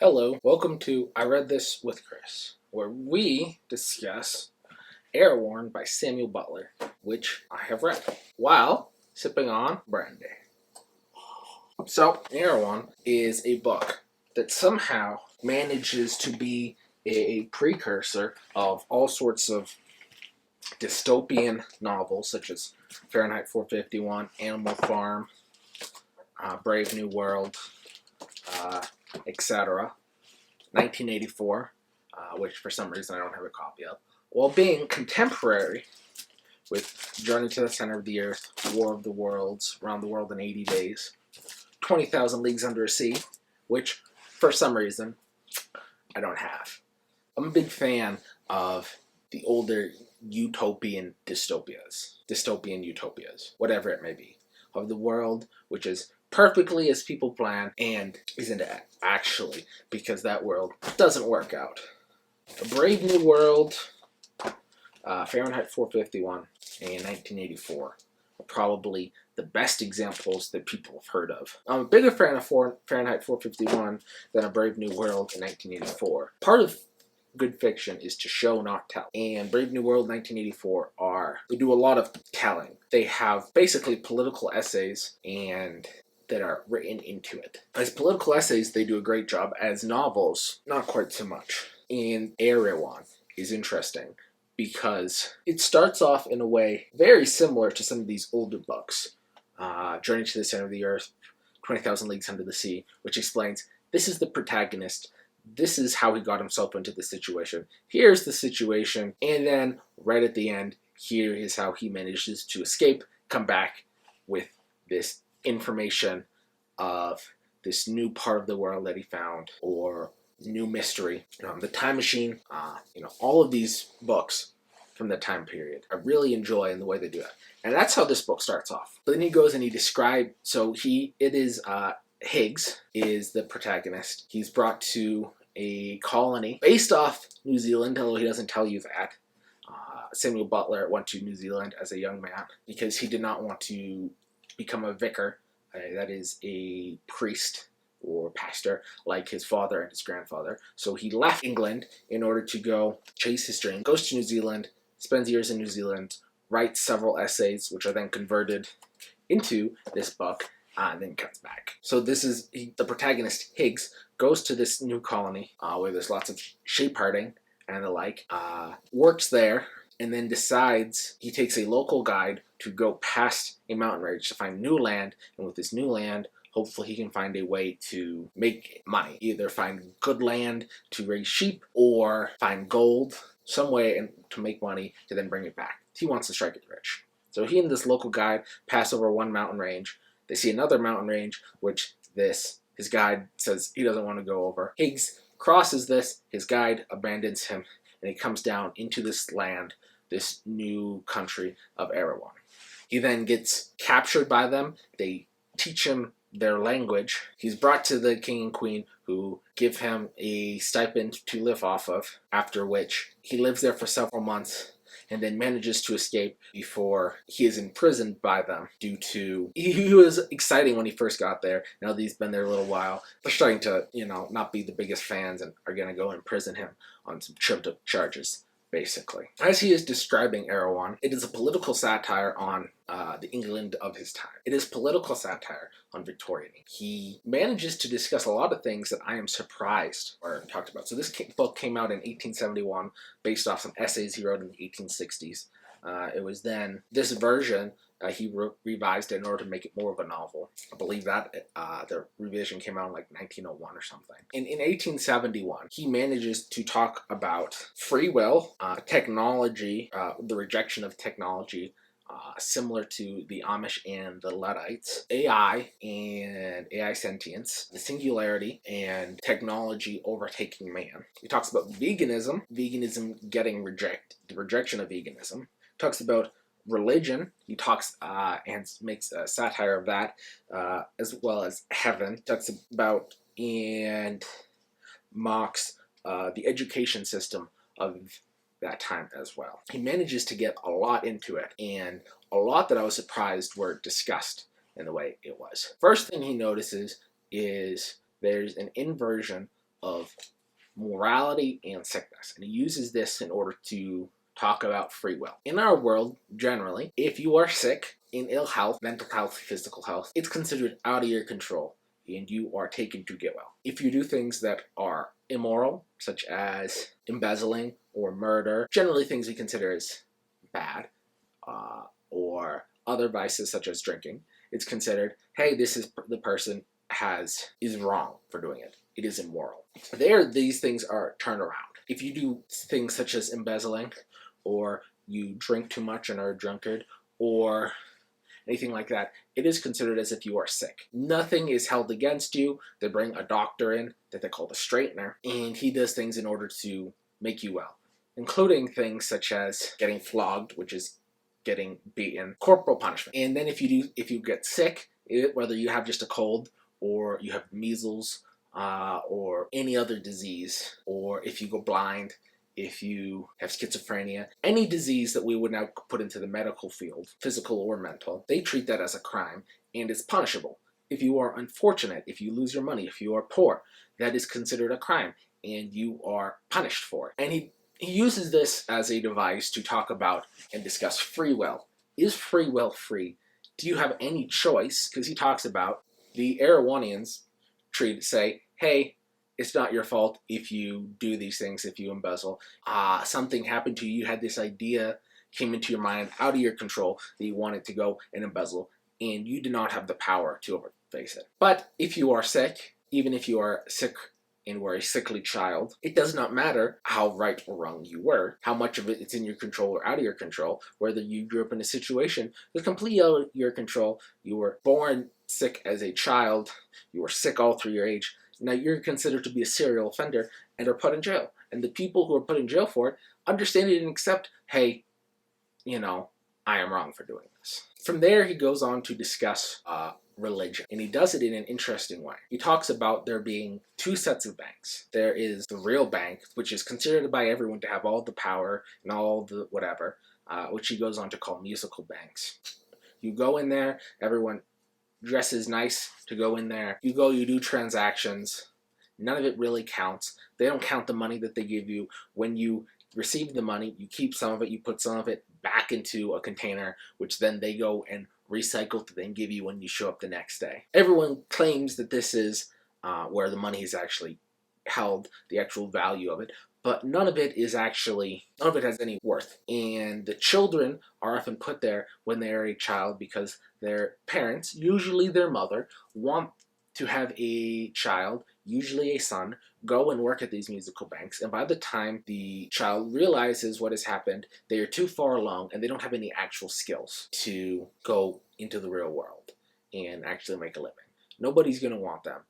Hello, welcome to I Read This with Chris, where we discuss Erewhon by Samuel Butler, which I have read while sipping on brandy. So, Erewhon is a book that somehow manages to be a precursor of all sorts of dystopian novels, such as Fahrenheit 451, Animal Farm, Brave New World, etc. 1984, which for some reason I don't have a copy of, while being contemporary with Journey to the Center of the Earth, War of the Worlds, Around the World in 80 Days, 20,000 Leagues Under a Sea, which for some reason I don't have. I'm a big fan of the older dystopian utopias, whatever it may be, of the world which is perfectly as people plan and isn't actually, because that world doesn't work out. A Brave New World, Fahrenheit 451, and 1984 are probably the best examples that people have heard of. I'm a bigger fan of Fahrenheit 451 than A Brave New World in 1984. Part of good fiction is to show, not tell. And Brave New World 1984 they do a lot of telling. They have basically political essays and that are written into it. As political essays, they do a great job. As novels, not quite so much. And Erewhon is interesting because it starts off in a way very similar to some of these older books. Journey to the Center of the Earth, 20,000 Leagues Under the Sea, which explains this is the protagonist. This is how he got himself into the situation. Here's the situation. And then right at the end, here is how he manages to escape, come back with this information of this new part of the world that he found, or new mystery. The Time Machine, all of these books from the time period I really enjoy in the way they do it. And that's how this book starts off. But then he goes and he describes, Higgs is the protagonist. He's brought to a colony based off New Zealand, although he doesn't tell you that. Samuel Butler went to New Zealand as a young man because he did not want to become a vicar, that is a priest or pastor, like his father and his grandfather. So he left England in order to go chase his dream, goes to New Zealand, spends years in New Zealand, writes several essays, which are then converted into this book, and then comes back. So this is the protagonist, Higgs, goes to this new colony where there's lots of sheep herding and the like, works there, and then decides he takes a local guide to go past a mountain range to find new land, and with this new land, hopefully he can find a way to make money. Either find good land to raise sheep, or find gold, some way to make money to then bring it back. He wants to strike it rich. So he and this local guide pass over one mountain range. They see another mountain range, which his guide says he doesn't want to go over. Higgs crosses this, his guide abandons him, and he comes down into this land, this new country of Erewhon. He then gets captured by them. They teach him their language. He's brought to the king and queen, who give him a stipend to live off of, after which he lives there for several months and then manages to escape before he is imprisoned by them due to... He was exciting when he first got there. Now that he's been there a little while, they're starting to, not be the biggest fans and are going to go imprison him on some trumped-up charges, basically. As he is describing Erewhon, it is a political satire on the England of his time. It is political satire on Victorian. He manages to discuss a lot of things that I am surprised are talked about. So this book came out in 1871 based off some essays he wrote in the 1860s. It was then this version he revised in order to make it more of a novel. I believe that the revision came out in like 1901 or something. In 1871, he manages to talk about free will, technology, the rejection of technology, similar to the Amish and the Luddites, AI and AI sentience, the singularity, and technology overtaking man. He talks about veganism getting the rejection of veganism. He talks about religion. He talks and makes a satire of that, as well as heaven. He talks about and mocks the education system of that time as well. He manages to get a lot into it, and a lot that I was surprised were discussed in the way it was. First thing he notices is there's an inversion of morality and sickness. And he uses this in order to talk about free will. In our world, generally, if you are sick, in ill health, mental health, physical health, it's considered out of your control and you are taken to get well. If you do things that are immoral, such as embezzling or murder, generally things we consider as bad, or other vices such as drinking, it's considered, hey, this is the person is wrong for doing it. It is immoral. There, these things are turned around. If you do things such as embezzling, or you drink too much and are a drunkard, or anything like that, it is considered as if you are sick. Nothing is held against you. They bring a doctor in that they call the straightener, and he does things in order to make you well, including things such as getting flogged, which is getting beaten, corporal punishment. And then if you get sick, whether you have just a cold or you have measles or any other disease, or if you go blind, if you have schizophrenia, any disease that we would now put into the medical field, physical or mental, they treat that as a crime and it's punishable. If you are unfortunate, if you lose your money, if you are poor, that is considered a crime and you are punished for it. And he uses this as a device to talk about and discuss free will. Is free will free? Do you have any choice? Because he talks about the Erewhonians say, hey, it's not your fault if you do these things, if you embezzle. Something happened to you, you had this idea, came into your mind, out of your control, that you wanted to go and embezzle, and you do not have the power to face it. But if you are sick, even if you are sick and were a sickly child, it does not matter how right or wrong you were, how much of it's in your control or out of your control, whether you grew up in a situation that's completely out of your control, you were born sick as a child, you were sick all through your age, now you're considered to be a serial offender and are put in jail. And the people who are put in jail for it understand it and accept, hey, I am wrong for doing this. From there, he goes on to discuss religion. And he does it in an interesting way. He talks about there being two sets of banks. There is the real bank, which is considered by everyone to have all the power and all the whatever, which he goes on to call musical banks. You go in there, everyone dresses nice to go in there. You go, you do transactions. None of it really counts. They don't count the money that they give you. When you receive the money, you keep some of it, you put some of it back into a container, which then they go and recycle to then give you when you show up the next day. Everyone claims that this is where the money is actually held, the actual value of it, but none of it has any worth. And the children are often put there when they are a child because their parents, usually their mother, want to have a child, usually a son, go and work at these musical banks. And by the time the child realizes what has happened, they are too far along and they don't have any actual skills to go into the real world and actually make a living. Nobody's going to want them.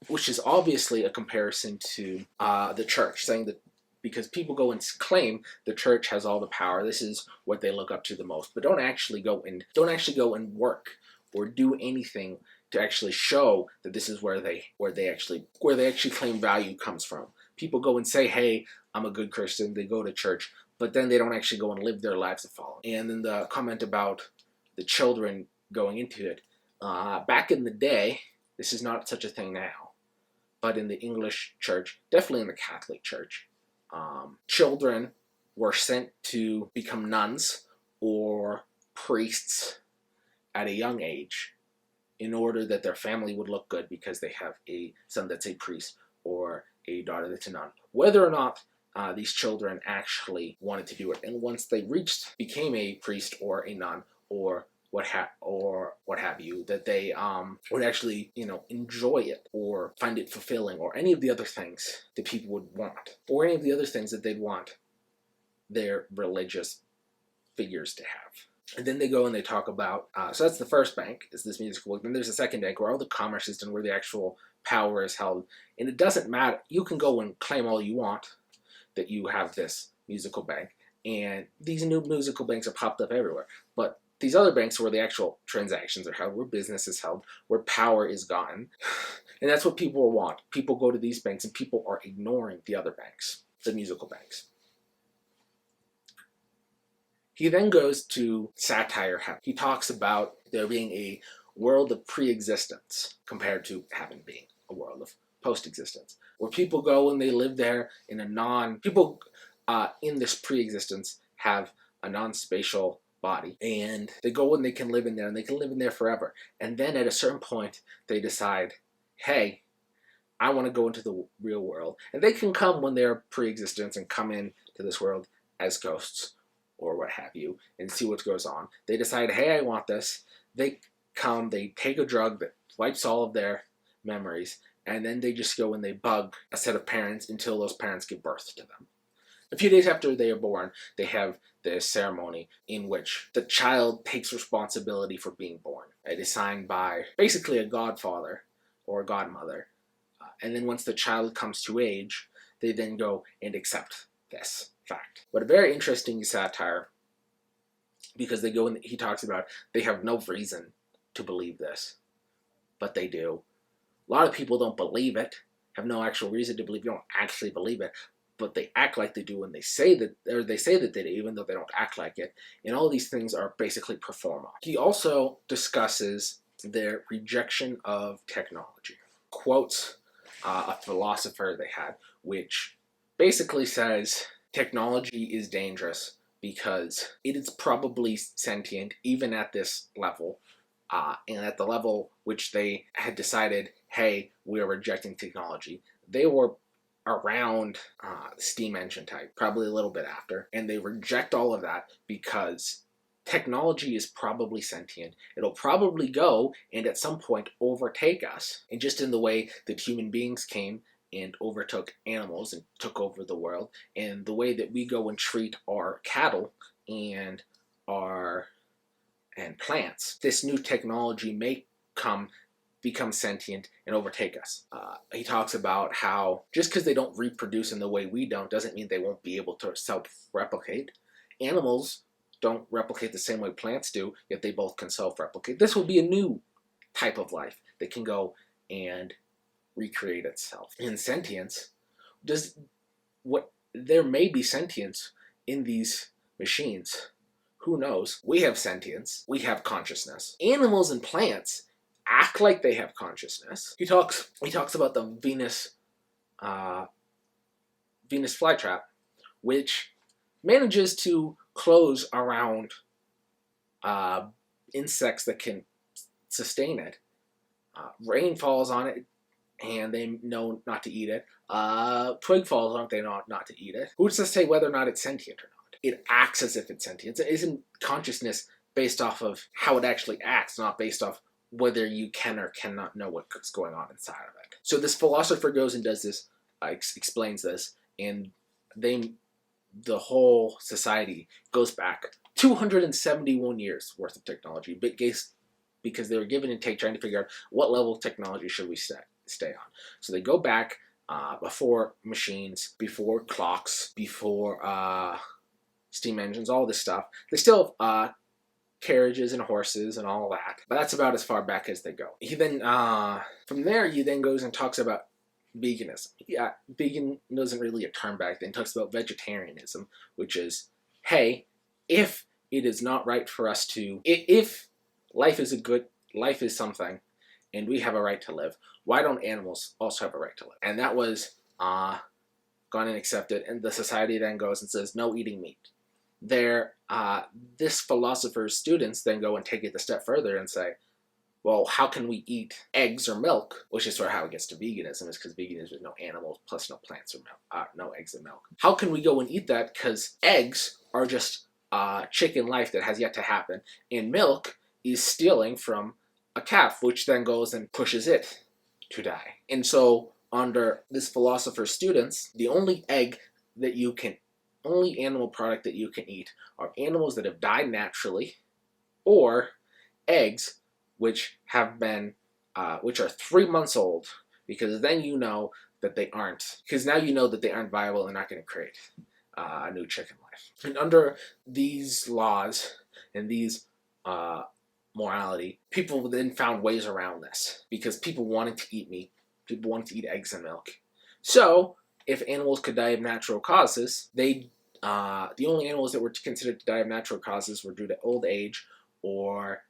Which is obviously a comparison to the church, saying that because people go and claim the church has all the power, this is what they look up to the most, but don't actually go and work or do anything to actually show that this is where they actually claim value comes from. People go and say, hey, I'm a good Christian, they go to church, but then they don't actually go and live their lives to follow. And then the comment about the children going into it, back in the day, this is not such a thing now, but in the English church, definitely in the Catholic church, children were sent to become nuns or priests at a young age in order that their family would look good because they have a son that's a priest or a daughter that's a nun. Whether or not these children actually wanted to do it, and once they became a priest or a nun or what have you, that they would actually enjoy it or find it fulfilling or any of the other things that people would want, or any of the other things that they'd want their religious figures to have. And then they go and they talk about, so that's the first bank, is this musical book. Then there's a second bank where all the commerce is done, where the actual power is held. And it doesn't matter. You can go and claim all you want that you have this musical bank. And these new musical banks are popped up everywhere. But these other banks where the actual transactions are held, where business is held, where power is gotten. And that's what people want. People go to these banks and people are ignoring the other banks, the musical banks. He then goes to satire heaven. He talks about there being a world of pre-existence compared to heaven being. a world of post-existence, where people go and they live there in people in this pre-existence have a non-spatial body, and they go and they can live in there, and they can live in there forever. And then at a certain point, they decide, hey, I want to go into the real world. And they can come when they're pre-existence and come in to this world as ghosts or what have you and see what goes on. They decide, hey, I want this. They come, they take a drug that wipes all of their memories, and then they just go and they bug a set of parents until those parents give birth to them. A few days after they are born, they have this ceremony in which the child takes responsibility for being born. It is signed by basically a godfather or a godmother. And then once the child comes to age, they then go and accept this fact. But a very interesting satire, because they go and he talks about they have no reason to believe this, but they do. A lot of people don't believe it, have no actual reason to believe, don't actually believe it, but they act like they do, and they say that they do, even though they don't act like it. And all these things are basically performa. He also discusses their rejection of technology. Quotes a philosopher they had, which basically says technology is dangerous because it is probably sentient even at this level, and at the level which they had decided, hey, we are rejecting technology. They were around the steam engine type, probably a little bit after, and they reject all of that because technology is probably sentient. It'll probably go and at some point overtake us. And just in the way that human beings came and overtook animals and took over the world, and the way that we go and treat our cattle and plants, this new technology may become sentient and overtake us. He talks about how just because they don't reproduce in the way we don't doesn't mean they won't be able to self-replicate. Animals don't replicate the same way plants do, yet they both can self-replicate. This will be a new type of life that can go and recreate itself. In sentience, there may be sentience in these machines. Who knows? We have sentience. We have consciousness. Animals and plants act like they have consciousness. He talks about the Venus flytrap, which manages to close around insects that can sustain it. Rain falls on it, and they know not to eat it. Twig falls on it, they know not to eat it. Who's to say whether or not it's sentient or not? It acts as if it's sentient. It isn't consciousness based off of how it actually acts, not based off whether you can or cannot know what's going on inside of it. So this philosopher goes and does this, explains this, and the whole society goes back 271 years worth of technology, because they were given and take trying to figure out what level of technology should we stay on. So they go back before machines, before clocks, before steam engines, all this stuff. They still have carriages and horses and all that, but that's about as far back as they go. He then, from there, he then goes and talks about veganism. Yeah, vegan wasn't really a term back then. He talks about vegetarianism, which is, hey, if it is not right for us to, if life is something, and we have a right to live, why don't animals also have a right to live? And that was gone and accepted, and the society then goes and says, no eating meat. This philosopher's students then go and take it a step further and say, well, how can we eat eggs or milk? Which is sort of how it gets to veganism, is because veganism is no animals plus no plants or milk, no eggs and milk. How can we go and eat that? Because eggs are just chicken life that has yet to happen, and milk is stealing from a calf, which then goes and pushes it to die. And so under this philosopher's students, the only animal product that you can eat are animals that have died naturally, or eggs which have been, which are 3 months old, because then you know that they aren't, because now you know that they aren't viable and they're not going to create a new chicken life. And under these laws and these morality, people then found ways around this, because people wanted to eat meat, people wanted to eat eggs and milk. So if animals could die of natural causes, the only animals that were considered to die of natural causes were due to old age or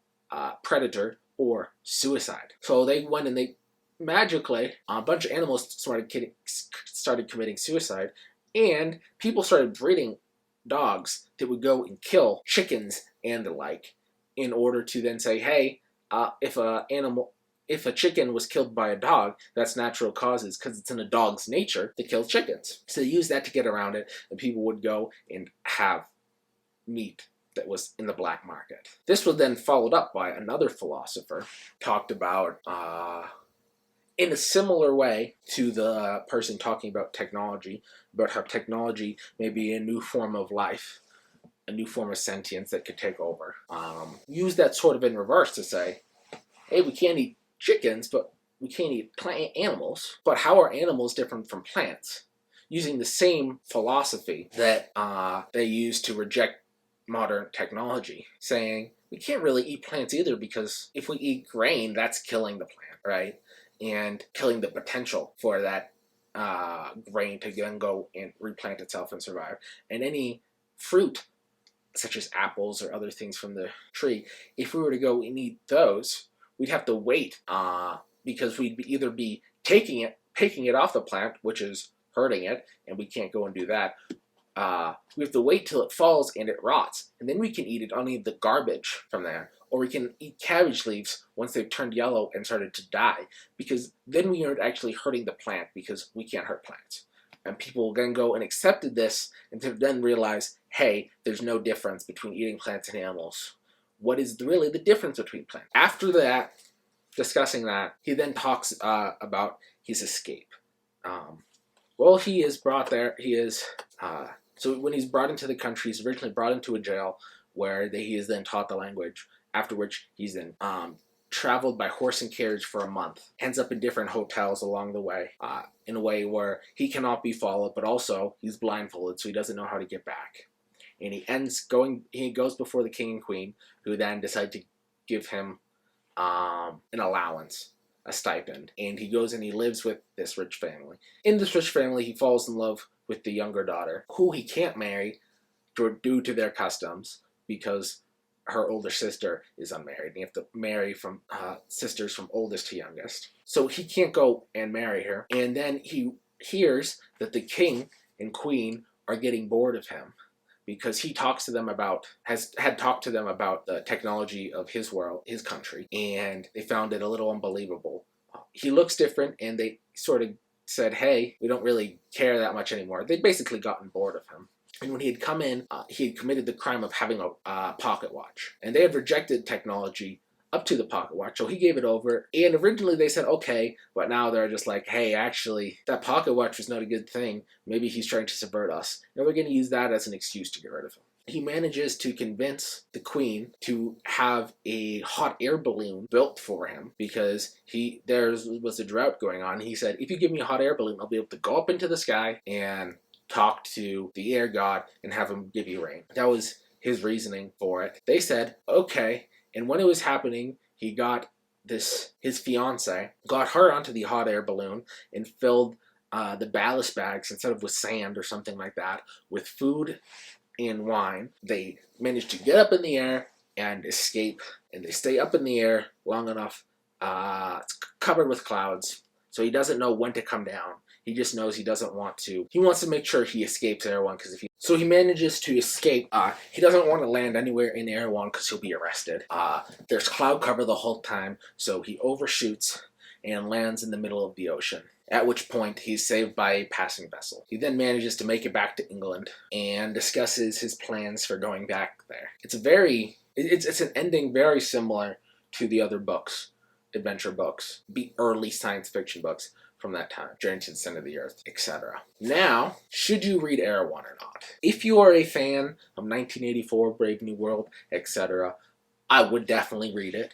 predator or suicide. So they went and they magically, a bunch of animals started committing suicide, and people started breeding dogs that would go and kill chickens and the like, in order to then say, hey, if a chicken was killed by a dog, that's natural causes because it's in a dog's nature to kill chickens. So they used that to get around it, and people would go and have meat that was in the black market. This was then followed up by another philosopher, talked about, in a similar way to the person talking about technology, about how technology may be a new form of life, a new form of sentience that could take over. Use that sort of in reverse to say, hey, we can't eat chickens, but we can't eat plant animals. But how are animals different from plants? Using the same philosophy that they use to reject modern technology, saying we can't really eat plants either, because if we eat grain, that's killing the plant, right? And killing the potential for that grain to then go and replant itself and survive. And any fruit, such as apples or other things from the tree, if we were to go and eat those, we'd have to wait because we'd either be picking it off the plant, which is hurting it, and we can't go and do that. We have to wait till it falls and it rots, and then we can eat it only the garbage from there. Or we can eat cabbage leaves once they've turned yellow and started to die, because then we aren't actually hurting the plant, because we can't hurt plants. And people then go and accepted this, and then realize, hey, there's no difference between eating plants and animals. What is really the difference between plants? After that, discussing that, he then talks about his escape. Well, he is brought there. So when he's brought into the country, he's originally brought into a jail where he is then taught the language, after which he's then traveled by horse and carriage for a month, ends up in different hotels along the way, in a way where he cannot be followed, but also he's blindfolded, so he doesn't know how to get back. And he goes before the king and queen, who then decide to give him an allowance, a stipend, and he goes and he lives with this rich family. In this rich family, he falls in love with the younger daughter, who he can't marry due to their customs, because her older sister is unmarried. You have to marry from sisters from oldest to youngest. So he can't go and marry her. And then he hears that the king and queen are getting bored of him, because he talks to them about, had talked to them about the technology of his world, his country, and they found it a little unbelievable. He looks different, and they sort of said, hey, we don't really care that much anymore. They'd basically gotten bored of him. And when he had come in, he had committed the crime of having a pocket watch. And they had rejected technology up to the pocket watch, so he gave it over. And originally they said, okay, but now they're just like, hey, actually, that pocket watch was not a good thing. Maybe he's trying to subvert us. Now they're going to use that as an excuse to get rid of him. He manages to convince the queen to have a hot air balloon built for him, because there was a drought going on. He said, if you give me a hot air balloon, I'll be able to go up into the sky and talk to the air god and have him give you rain. That was his reasoning for it. They said, okay. And when it was happening, he got his fiance, got her onto the hot air balloon and filled the ballast bags, instead of with sand or something like that, with food and wine. They managed to get up in the air and escape, and they stay up in the air long enough. It's covered with clouds, so he doesn't know when to come down. He just knows he doesn't want to. He wants to make sure he escapes Erewhon, because so he manages to escape. He doesn't want to land anywhere in Erewhon because he'll be arrested. There's cloud cover the whole time, so he overshoots and lands in the middle of the ocean, at which point he's saved by a passing vessel. He then manages to make it back to England and discusses his plans for going back there. It's an ending very similar to the other books, adventure books, early science fiction books from that time, Journey to the Center of the Earth, etc. Now, should you read Erewhon or not? If you are a fan of 1984, Brave New World, etc., I would definitely read it.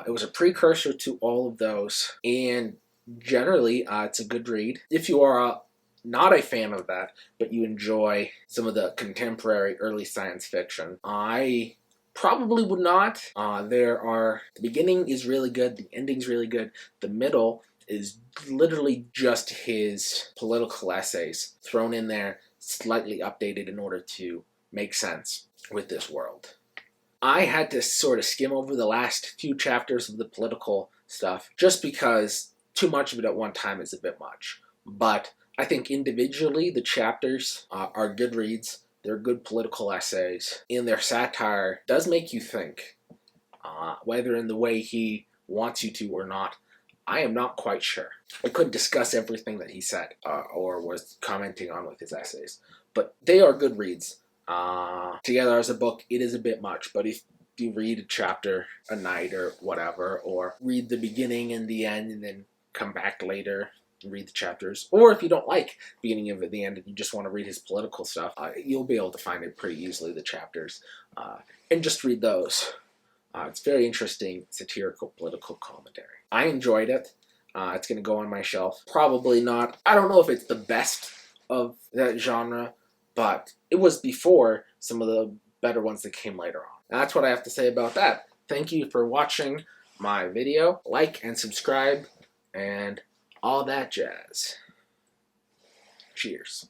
It was a precursor to all of those, and generally, it's a good read. If you are not a fan of that, but you enjoy some of the contemporary early science fiction, I probably would not. The beginning is really good, the ending's really good, the middle is literally just his political essays thrown in there, slightly updated in order to make sense with this world. I had to sort of skim over the last few chapters of the political stuff, just because too much of it at one time is a bit much. But I think individually the chapters are good reads. They're good political essays. And their satire does make you think, whether in the way he wants you to or not. I am not quite sure. I couldn't discuss everything that he said or was commenting on with his essays. But they are good reads. Together as a book, it is a bit much. But if you read a chapter a night or whatever, or read the beginning and the end and then come back later and read the chapters, or if you don't like the beginning of it, the end, and you just want to read his political stuff, you'll be able to find it pretty easily, the chapters, and just read those. It's very interesting, satirical, political commentary. I enjoyed it. It's going to go on my shelf. Probably not. I don't know if it's the best of that genre, but it was before some of the better ones that came later on. That's what I have to say about that. Thank you for watching my video. Like and subscribe and all that jazz. Cheers.